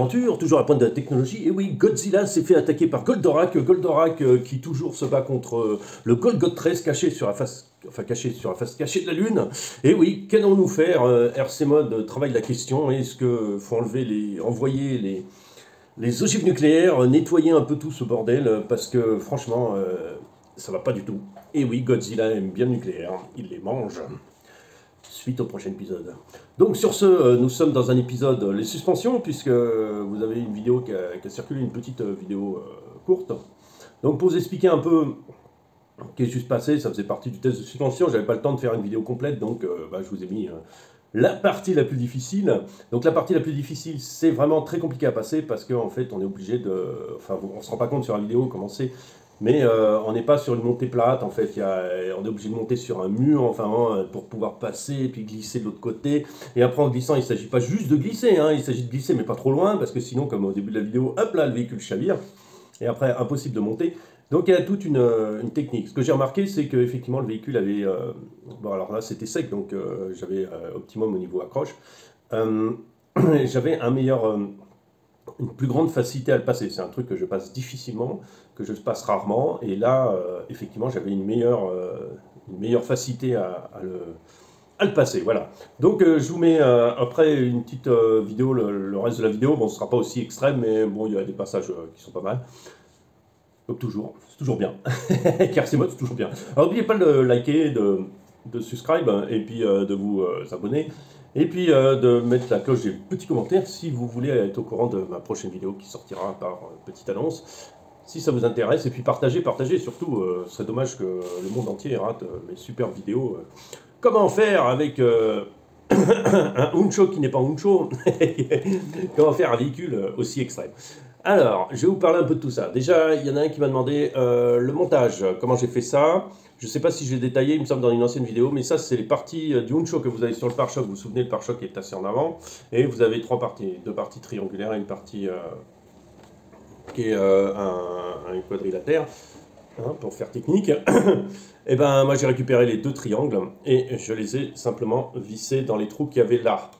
aventure, toujours à la pointe de la technologie. Et oui, Godzilla s'est fait attaquer par Goldorak. Goldorak qui toujours se bat contre le Golgoth 13 caché sur la face, enfin caché sur la face cachée de la Lune. Et oui, qu'allons-nous faire? RC Mode travaille la question. Est-ce qu'il faut envoyer les ogives nucléaires, nettoyer un peu tout ce bordel? Parce que franchement, ça va pas du tout. Et oui, Godzilla aime bien le nucléaire. Il les mange. Suite au prochain épisode. Donc sur ce, nous sommes dans un épisode les suspensions, puisque vous avez une vidéo qui a circulé, une petite vidéo courte. Donc pour vous expliquer un peu ce qui est juste passé, ça faisait partie du test de suspension, j'avais pas le temps de faire une vidéo complète, donc je vous ai mis la partie la plus difficile. Donc la partie la plus difficile, c'est vraiment très compliqué à passer, parce qu'en fait on est obligé de... Enfin on se rend pas compte sur la vidéo comment c'est, mais on n'est pas sur une montée plate, en fait, on est obligé de monter sur un mur, enfin, pour pouvoir passer, et puis glisser de l'autre côté. Et après, en glissant, il ne s'agit pas juste de glisser, hein, il s'agit de glisser, mais pas trop loin, parce que sinon, comme au début de la vidéo, hop là, le véhicule chavire, et après, impossible de monter. Donc il y a toute une technique. Ce que j'ai remarqué, c'est qu'effectivement, le véhicule avait... bon, alors là, c'était sec, donc j'avais optimum au niveau accroche. J'avais une plus grande facilité à le passer. C'est un truc que je passe difficilement, que je passe rarement, et là, effectivement, j'avais une meilleure facilité à le passer, voilà. Donc, je vous mets après une petite vidéo, le reste de la vidéo, bon, ce ne sera pas aussi extrême, mais bon, il y a des passages qui sont pas mal. Donc toujours, c'est toujours bien. RC Mode, c'est toujours bien. Alors, n'oubliez pas de liker, de subscribe, et puis de vous abonner. Et puis de mettre la cloche des petits commentaires si vous voulez être au courant de ma prochaine vidéo qui sortira par petite annonce. Si ça vous intéresse, et puis partagez surtout. Ce serait dommage que le monde entier rate mes super vidéos. Comment faire avec un Uncho qui n'est pas un Uncho? Comment faire un véhicule aussi extrême? Alors, je vais vous parler un peu de tout ça. Déjà, il y en a un qui m'a demandé le montage, comment j'ai fait ça. Je ne sais pas si je l'ai détaillé, il me semble, dans une ancienne vidéo, mais ça, c'est les parties du Uncho que vous avez sur le pare-choc. Vous vous souvenez, le pare-choc est assez en avant. Et vous avez trois parties, deux parties triangulaires et une partie qui est un quadrilatère, hein, pour faire technique. Et ben, moi, j'ai récupéré les deux triangles et je les ai simplement vissés dans les trous qu'il y avait là.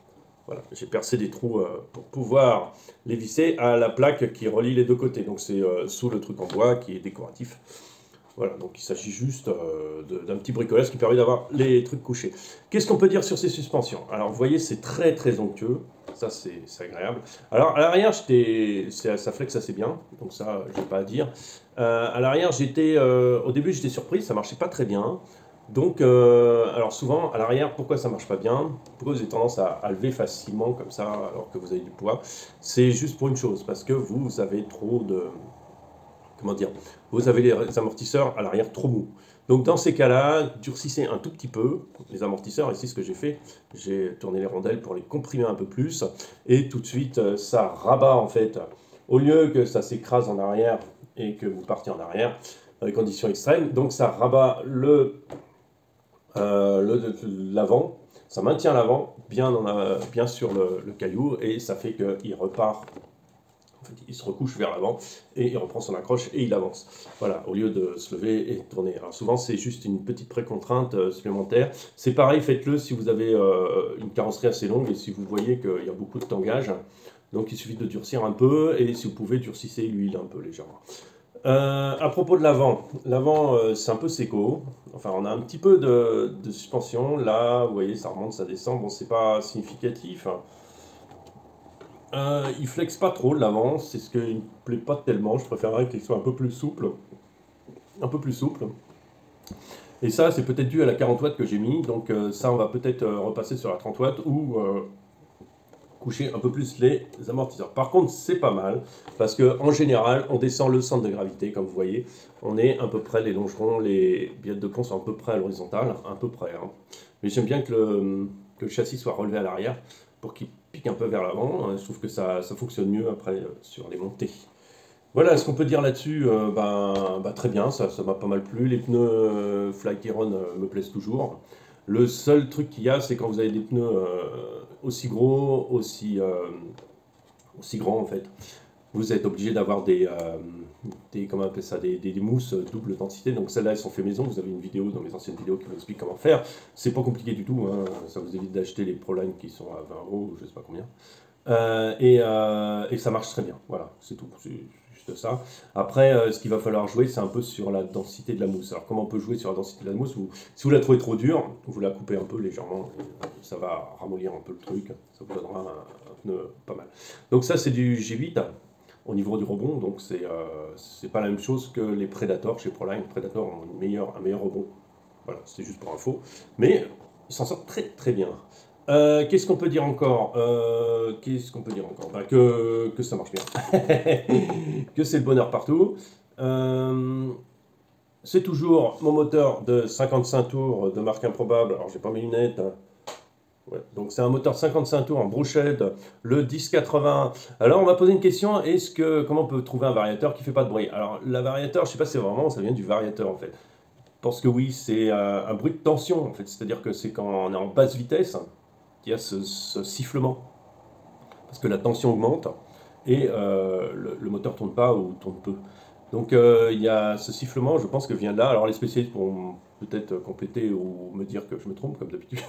Voilà, j'ai percé des trous pour pouvoir les visser à la plaque qui relie les deux côtés. Donc c'est sous le truc en bois qui est décoratif. Voilà, donc il s'agit juste d'un petit bricolage qui permet d'avoir les trucs couchés. Qu'est-ce qu'on peut dire sur ces suspensions? Alors vous voyez, c'est très très onctueux, ça c'est agréable. Alors à l'arrière, ça flexe assez bien, donc ça je n'ai pas à dire. À l'arrière, au début j'étais surpris, ça marchait pas très bien. Donc, alors souvent, à l'arrière, pourquoi ça marche pas bien? Pourquoi vous avez tendance à lever facilement comme ça, alors que vous avez du poids? C'est juste pour une chose, parce que vous avez trop de... Comment dire? Vous avez les amortisseurs à l'arrière trop mous. Donc dans ces cas-là, durcissez un tout petit peu les amortisseurs. Ici, ce que j'ai fait, j'ai tourné les rondelles pour les comprimer un peu plus. Et tout de suite, ça rabat en fait. Au lieu que ça s'écrase en arrière et que vous partiez en arrière, dans les conditions extrêmes, donc ça rabat l'avant, ça maintient l'avant bien sur le caillou et ça fait qu'il repart, en fait, il se recouche vers l'avant et il reprend son accroche et il avance. Voilà, au lieu de se lever et tourner. Alors souvent c'est juste une petite précontrainte supplémentaire. C'est pareil, faites-le si vous avez une carrosserie assez longue et si vous voyez qu'il y a beaucoup de tangage. Donc il suffit de durcir un peu et si vous pouvez durcissez l'huile un peu légèrement. À propos de l'avant, c'est un peu séco, enfin on a un petit peu de suspension, là vous voyez ça remonte, ça descend, bon c'est pas significatif. Il flexe pas trop l'avant, c'est ce qui me plaît pas tellement, je préférerais qu'il soit un peu plus souple. Et ça c'est peut-être dû à la 40 watts que j'ai mis, donc ça on va peut-être repasser sur la 30 watts ou coucher un peu plus les amortisseurs. Par contre, c'est pas mal, parce qu'en général, on descend le centre de gravité, comme vous voyez. On est à peu près, les longerons, les billettes de pont sont à peu près à l'horizontale, à peu près. Hein. Mais j'aime bien que le châssis soit relevé à l'arrière, pour qu'il pique un peu vers l'avant. Je trouve que ça fonctionne mieux après sur les montées. Voilà ce qu'on peut dire là-dessus. Très bien, ça m'a pas mal plu. Les pneus Flykeron me plaisent toujours. Le seul truc qu'il y a, c'est quand vous avez des pneus aussi gros, aussi grands en fait, vous êtes obligé d'avoir comment on appelle ça, des mousses double densité. Donc celles-là, elles sont faites maison. Vous avez une vidéo dans mes anciennes vidéos qui vous explique comment faire. C'est pas compliqué du tout. Hein. Ça vous évite d'acheter les Proline qui sont à 20 € ou je sais pas combien. Et ça marche très bien. Voilà, c'est tout. C'est juste ça. Après, ce qu'il va falloir jouer, c'est un peu sur la densité de la mousse. Alors, comment on peut jouer sur la densité de la mousse? Si vous la trouvez trop dure, vous la coupez un peu légèrement. Ça va ramollir un peu le truc. Ça vous donnera un pneu pas mal. Donc, ça, c'est du G8 au niveau du rebond. Donc, c'est pas la même chose que les Predator chez Proline. Les Predator ont un meilleur rebond. Voilà, c'était juste pour info. Mais ils s'en sortent très très bien. Qu'est-ce qu'on peut dire encore? Ben, que ça marche bien. Que c'est le bonheur partout. C'est toujours mon moteur de 55 tours de marque improbable. Alors, j'ai pas mes lunettes. Ouais, donc, c'est un moteur 55 tours en brochette, le 1080. Alors, on m'a posé une question, comment on peut trouver un variateur qui fait pas de bruit? Alors, la variateur, je sais pas si c'est vraiment, ça vient du variateur en fait. Je pense que oui, c'est un bruit de tension en fait. C'est-à-dire que c'est quand on est en basse vitesse qu'il y a ce sifflement. Parce que la tension augmente et le moteur tourne pas ou tourne peu. Donc il y a ce sifflement, je pense que vient de là. Alors les spécialistes pourront peut-être compléter ou me dire que je me trompe comme d'habitude.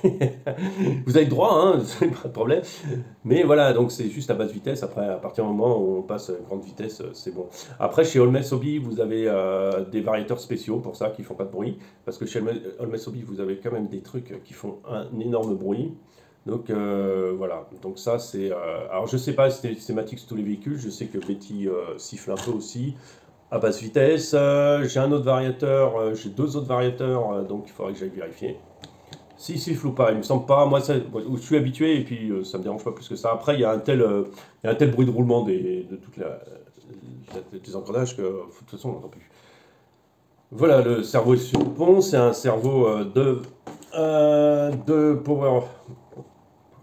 Vous avez le droit, hein, pas de problème. Mais voilà, donc c'est juste à basse vitesse. Après, à partir du moment où on passe à grande vitesse, c'est bon. Après, chez Olmes Hobby, vous avez des variateurs spéciaux pour ça qui font pas de bruit. Parce que chez Olmes Hobby, vous avez quand même des trucs qui font un énorme bruit. Donc voilà, donc ça c'est... alors je sais pas si c'est systématique sur tous les véhicules, je sais que Betty siffle un peu aussi à basse vitesse. J'ai un autre variateur, j'ai deux autres variateurs, donc il faudrait que j'aille vérifier. S'il siffle ou pas, il me semble pas, moi je suis habitué et puis ça me dérange pas plus que ça. Après il y a un tel bruit de roulement de des engrenages que de toute façon on n'entend plus. Voilà, le cerveau est sur le pont, c'est un cerveau de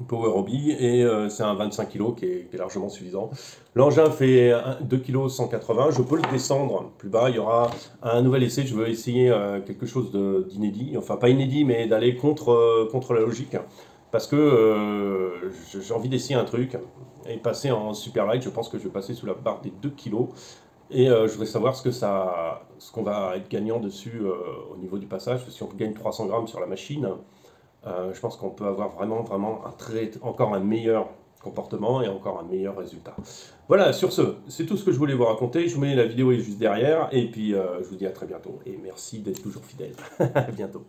Power Hobby et c'est un 25 kg qui est largement suffisant. L'engin fait 2 kg 180, je peux le descendre plus bas, il y aura un nouvel essai, je veux essayer quelque chose d'inédit, enfin pas inédit mais d'aller contre la logique parce que j'ai envie d'essayer un truc et passer en super light, je pense que je vais passer sous la barre des 2 kg et je voudrais savoir ce qu'on va être gagnant dessus au niveau du passage, si on gagne 300 grammes sur la machine. Je pense qu'on peut avoir vraiment encore un meilleur comportement et encore un meilleur résultat. Voilà, sur ce, c'est tout ce que je voulais vous raconter. Je vous mets la vidéo est juste derrière et puis je vous dis à très bientôt et merci d'être toujours fidèle. À bientôt.